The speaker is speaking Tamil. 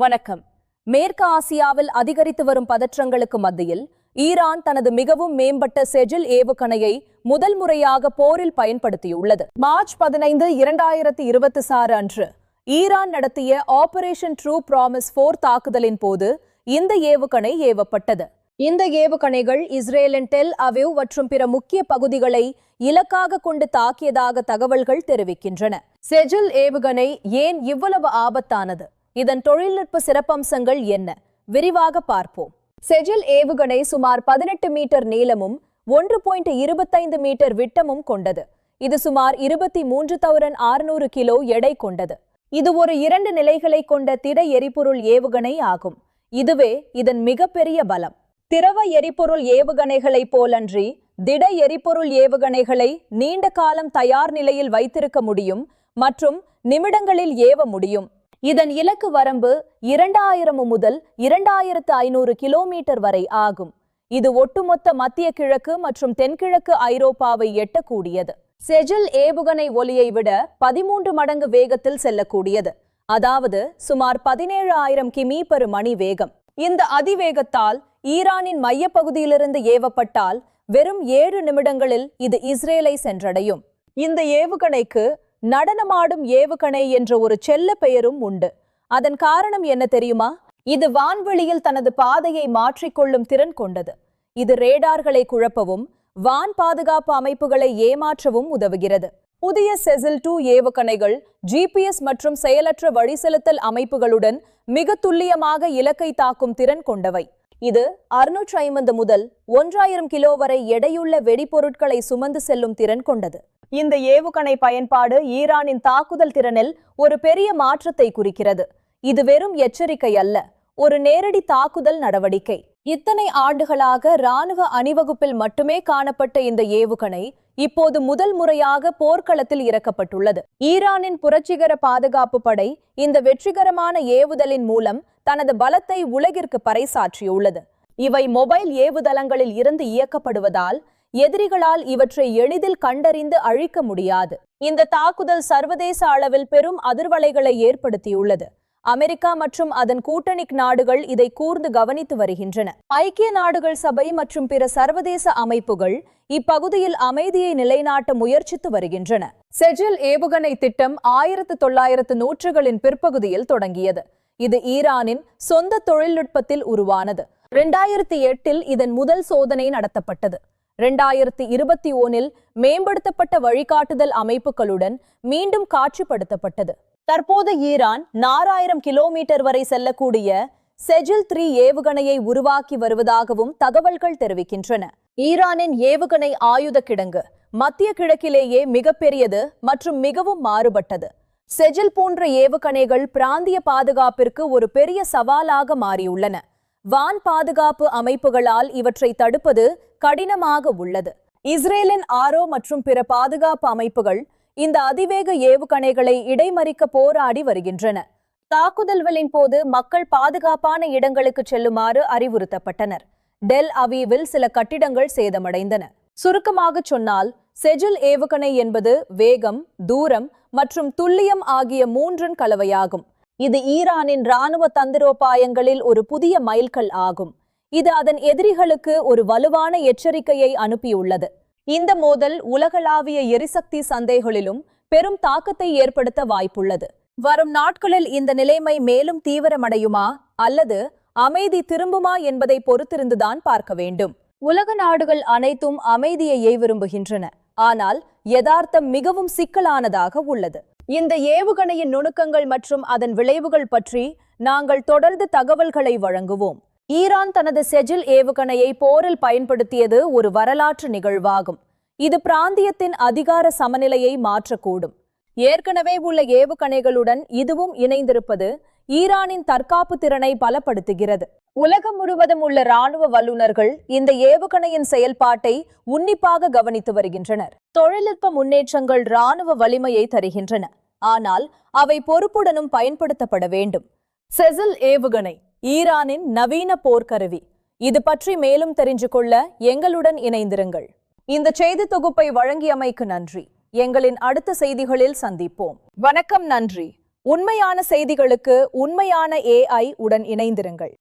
வணக்கம். மேற்கு ஆசியாவில் அதிகரித்து வரும் பதற்றங்களுக்கு மத்தியில் ஈரான் தனது மிகவும் மேம்பட்ட செஜில் ஏவுகணையை முதல் முறையாக போரில் பயன்படுத்தியுள்ளது. மார்ச் 15, 2026 அன்று ஈரான் நடத்திய ஆபரேஷன் ட்ரூ ப்ராமிஸ் 4 தாக்குதலின் போது இந்த ஏவுகணை ஏவப்பட்டது. இந்த ஏவுகணைகள் இஸ்ரேலின் டெல் அவிவ் மற்றும் பிற முக்கிய பகுதிகளை இலக்காக கொண்டு தாக்கியதாக தகவல்கள் தெரிவிக்கின்றன. செஜில் ஏவுகணை ஏன் இவ்வளவு ஆபத்தானது? இதன் தொழில்நுட்ப சிறப்பம்சங்கள் என்ன? விரிவாக பார்ப்போம். செஜில் ஏவுகணை சுமார் 18 மீட்டர் நீளமும் 1.25 மீட்டர் விட்டமும் கொண்டது. இது சுமார் 23,600 கிலோ எடை கொண்டது. இது ஒரு 2 நிலைகளை கொண்ட திட எரிபொருள் ஏவுகணை ஆகும். இதுவே இதன் மிகப்பெரிய பலம். திரவ எரிபொருள் ஏவுகணைகளை போலன்றி திட எரிபொருள் ஏவுகணைகளை நீண்ட காலம் தயார் நிலையில் வைத்திருக்க முடியும் மற்றும் நிமிடங்களில் ஏவ முடியும். இதன் இலக்கு வரம்பு 2000 முதல் 2500 கிலோமீட்டர் வரை ஆகும். இது ஒட்டுமொத்த மத்திய கிழக்கு மற்றும் தென்கிழக்கு ஐரோப்பாவை எட்டக்கூடியது. செஜில் ஏவுகணை ஒலியை விட 13 மடங்கு வேகத்தில் செல்லக்கூடியது, அதாவது சுமார் 17,000 கிமி/மணி வேகம். இந்த அதிவேகத்தால் ஈரானின் மையப்பகுதியிலிருந்து ஏவப்பட்டால் வெறும் 7 நிமிடங்களில் இது இஸ்ரேலை சென்றடையும். இந்த ஏவுகணைக்கு நடனமாடும் ஏவுகணை என்ற ஒரு செல்ல பெயரும் உண்டு. அதன் காரணம் என்ன தெரியுமா? இது வான்வெளியில் தனது பாதையை மாற்றிக்கொள்ளும் திறன் கொண்டது. இது ரேடார்களை குழப்பவும் வான் பாதுகாப்பு அமைப்புகளை ஏமாற்றவும் உதவுகிறது. புதிய செஜில் 2 ஏவுகணைகள் GPS மற்றும் செயலற்ற வழிசெலுத்தல் அமைப்புகளுடன் மிக துல்லியமாக இலக்கை தாக்கும் திறன் கொண்டவை. இது 650 முதல் 1000 கிலோ வரை எடையுள்ள வெடிபொருட்களை சுமந்து செல்லும் திறன் கொண்டது. இந்த ஏவுகணை பயன்பாடு ஈரானின் தாக்குதல் திறனில் ஒரு பெரிய மாற்றத்தை குறிக்கிறது. இது வெறும் எச்சரிக்கை அல்ல, ஒரு நேரடி தாக்குதல் நடவடிக்கை. இத்தனை ஆண்டுகளாக இராணுவ அணிவகுப்பில் மட்டுமே காணப்பட்ட இந்த ஏவுகணை இப்போது முதல் முறையாக போர்க்களத்தில் இறக்கப்பட்டுள்ளது. ஈரானின் புரட்சிகர பாதுகாப்பு படை இந்த வெற்றிகரமான ஏவுதலின் மூலம் தனது பலத்தை உலகிற்கு பறைசாற்றியுள்ளது. இவை மொபைல் ஏவுதளங்களில் இருந்து இயக்கப்படுவதால் எதிரிகளால் இவற்றை எளிதில் கண்டறிந்து அழிக்க முடியாது. இந்த தாக்குதல் சர்வதேச அளவில் பெரும் அதிர்வலைகளை ஏற்படுத்தியுள்ளது. அமெரிக்கா மற்றும் அதன் கூட்டணி நாடுகள் இதை கூர்ந்து கவனித்து வருகின்றன. ஐக்கிய நாடுகள் சபை மற்றும் பிற சர்வதேச அமைப்புகள் இப்பகுதியில் அமைதியை நிலைநாட்ட முயற்சித்து வருகின்றன. செஜில் ஏவுகணை திட்டம் 1900களின் பிற்பகுதியில் தொடங்கியது. இது ஈரானின் சொந்த தொழில்நுட்பத்தில் உருவானது. 2008இல் இதன் முதல் சோதனை நடத்தப்பட்டது. 2021இல் மேம்படுத்தப்பட்ட வழிகாட்டுதல் அமைப்புகளுடன் மீண்டும் காட்சிப்படுத்தப்பட்டது. தற்போது ஈரான் 4000 கிலோமீட்டர் வரை செல்லக்கூடிய செஜில் 3 ஏவுகணையை உருவாக்கி வருவதாகவும் தகவல்கள் தெரிவிக்கின்றன. ஈரானின் ஏவுகணை ஆயுத கிடங்கு மத்திய கிழக்கிலேயே மிகப்பெரியது மற்றும் மிகவும் மாறுபட்டது. செஜில் போன்ற ஏவுகணைகள் பிராந்திய பாதுகாப்பிற்கு ஒரு பெரிய சவாலாக மாறியுள்ளன. வான் பாதுகாப்பு அமைப்புகளால் இவற்றை தடுப்பது கடினமாக உள்ளது. இஸ்ரேலின் ஆரோ மற்றும் பிற பாதுகாப்பு அமைப்புகள் இந்த அதிவேக ஏவுகணைகளை இடைமறிக்க போராடி வருகின்றன. தாக்குதல்களின் போது மக்கள் பாதுகாப்பான இடங்களுக்கு செல்லுமாறு அறிவுறுத்தப்பட்டனர். டெல் அவீவில் சில கட்டிடங்கள் சேதமடைந்தன. சுருக்கமாக சொன்னால், செஜில் ஏவுகணை என்பது வேகம், தூரம் மற்றும் துல்லியம் ஆகிய 3 கலவையாகும். இது ஈரானின் இராணுவ தந்திரோபாயங்களில் ஒரு புதிய மைல்கல் ஆகும். இது அதன் எதிரிகளுக்கு ஒரு வலுவான எச்சரிக்கையை அனுப்பியுள்ளது. இந்த மோதல் உலகளாவிய எரிசக்தி சந்தைகளிலும் பெரும் தாக்கத்தை ஏற்படுத்த வாய்ப்புள்ளது. வரும் நாட்களில் இந்த நிலைமை மேலும் தீவிரமடையுமா அல்லது அமைதி திரும்புமா என்பதை பொறுத்திருந்துதான் பார்க்க வேண்டும். உலக நாடுகள் அனைத்தும் அமைதியையே விரும்புகின்றன, ஆனால் யதார்த்தம் மிகவும் சிக்கலானதாக உள்ளது. இந்த ஏவுகணையின் நுணுக்கங்கள் மற்றும் அதன் விளைவுகள் பற்றி நாங்கள் தொடர்ந்து தகவல்களை வழங்குவோம். ஈரான் தனது செஜில் ஏவுகணையை போரில் பயன்படுத்தியது ஒரு வரலாற்று நிகழ்வாகும். இது பிராந்தியத்தின் அதிகார சமநிலையை மாற்றக்கூடும். ஏற்கனவே உள்ள ஏவுகணைகளுடன் இதுவும் இணைந்திருப்பது ஈரானின் தற்காப்பு திறனை பலப்படுத்துகிறது. உலகம் முழுவதும் உள்ள இராணுவ வல்லுநர்கள் இந்த ஏவுகணையின் செயல்பாட்டை உன்னிப்பாக கவனித்து வருகின்றனர். தொழில்நுட்ப முன்னேற்றங்கள் இராணுவ வலிமையை தருகின்றன, ஆனால் அவை பொறுப்புடனும் பயன்படுத்தப்பட வேண்டும். செஜில் ஏவுகணை ஈரானின் நவீன போர்க்கருவி. இது பற்றி மேலும் தெரிந்து கொள்ள எங்களுடன் இணைந்திருங்கள். இந்த செய்தி தொகுப்பை வழங்கியமைக்கு நன்றி. எங்களின் அடுத்த செய்திகளில் சந்திப்போம். வணக்கம், நன்றி. உண்மையான செய்திகளுக்கு உண்மையான AI உடன் இணைந்திருங்கள்.